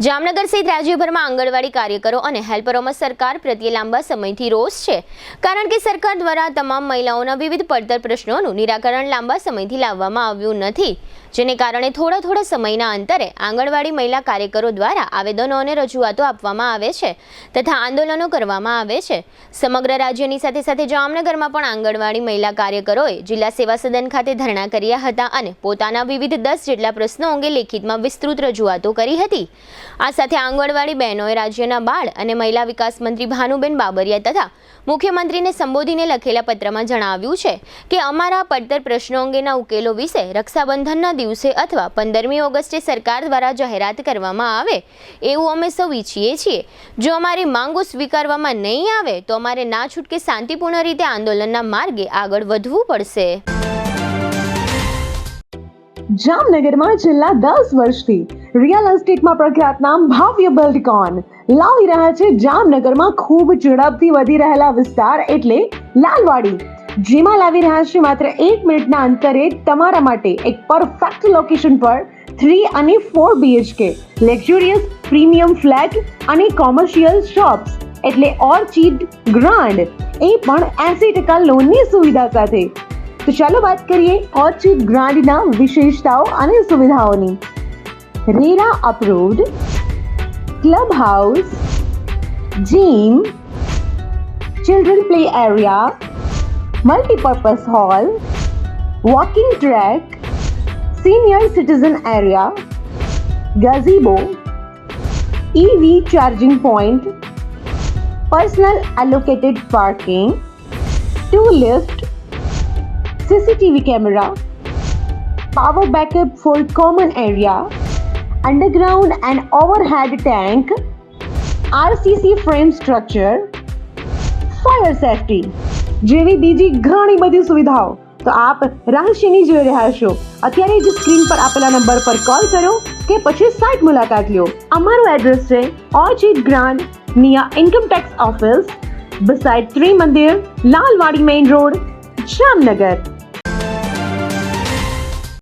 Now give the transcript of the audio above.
જામનગર સહિત રાજ્યભરમાં આંગણવાડી કાર્યકરો અને હેલ્પરોમાં સરકાર પ્રત્યે લાંબા સમયથી રોષ છે, કારણ કે સરકાર દ્વારા તમામ મહિલાઓના વિવિધ પડતર પ્રશ્નોનું નિરાકરણ લાંબા સમયથી લાવવામાં આવ્યું નથી, જેને કારણે થોડા સમયના અંતરે આંગણવાડી મહિલા કાર્યકરો દ્વારા આવેદનો અને રજૂઆતો આપવામાં આવે છે તથા આંદોલનો કરવામાં આવે છે। સમગ્ર રાજ્યની સાથે સાથે જામનગરમાં પણ આંગણવાડી મહિલા કાર્યકરોએ જિલ્લા સેવા સદન ખાતે ધરણા કર્યા હતા અને પોતાના વિવિધ 10 જેટલા પ્રશ્નો અંગે લેખિતમાં વિસ્તૃત રજૂઆતો કરી હતી। આ સાથે આંગણવાડી બહેનોએ રાજ્યના બાળ અને મહિલા વિકાસ મંત્રી ભાનુબેન બાબરિયા તથા મુખ્યમંત્રીને સંબોધીને લખેલા પત્રમાં જણાવ્યું છે કે અમારા પડતર પ્રશ્નો અંગેના ઉકેલો વિશે રક્ષાબંધનના દિવસે અથવા 15મી ઓગસ્ટે સરકાર દ્વારા જાહેરાત કરવામાં આવે એવું અમે સૌ ઈચ્છીએ છીએ। જો અમારી માંગો સ્વીકારવામાં નહીં આવે તો અમારે ના છૂટકે શાંતિપૂર્ણ રીતે આંદોલનના માર્ગે આગળ વધવું પડશે। જામનગરમાં છેલ્લા 10 વર્ષથી રિયલ એસ્ટેટમાં પ્રખ્યાત નામ ભવ્ય બિલ્ડકોન લાવી રહ્યા છે જામનગરમાં ખૂબ ઝડપથી વધી રહેલા વિસ્તાર એટલે લાલવાડી, જેમાં લાવી રહ્યા છે માત્ર 1 મિનિટના અંતરે તમારા માટે એક પરફેક્ટ લોકેશન પર 3 અને 4 BHK લક્ઝુરિયસ પ્રીમિયમ ફ્લેટ અને કોમર્શિયલ શોપ્સ એટલે ઓર્ચિડ ગ્રાન્ડ, એ પણ 80% લોનની સુવિધા સાથે। તો ચાલો વાત કરીએ ઓર્ચિડ ગ્રાન્ડના વિશેષતાઓ અને સુવિધાઓની। RERA approved, club house, gym, children play area, multipurpose hall, walking track, senior citizen area, gazebo, EV charging point, personal allocated parking, 2 lift, CCTV camera, power backup for common area, underground and overhead tank, RCC frame structure, fire safety જેવી બીજી ઘણી બધી સુવિધાઓ તો આપ રહસ્યની જોઈ રહ્યા છો। અત્યારે જ સ્ક્રીન પર આપેલા નંબર પર કોલ કરો કે પછી સાઇટ મુલાકાત લો। અમારું એડ્રેસ છે Orchid Grand near income tax office, beside Trimandir, Lalwadi main road, Jamnagar.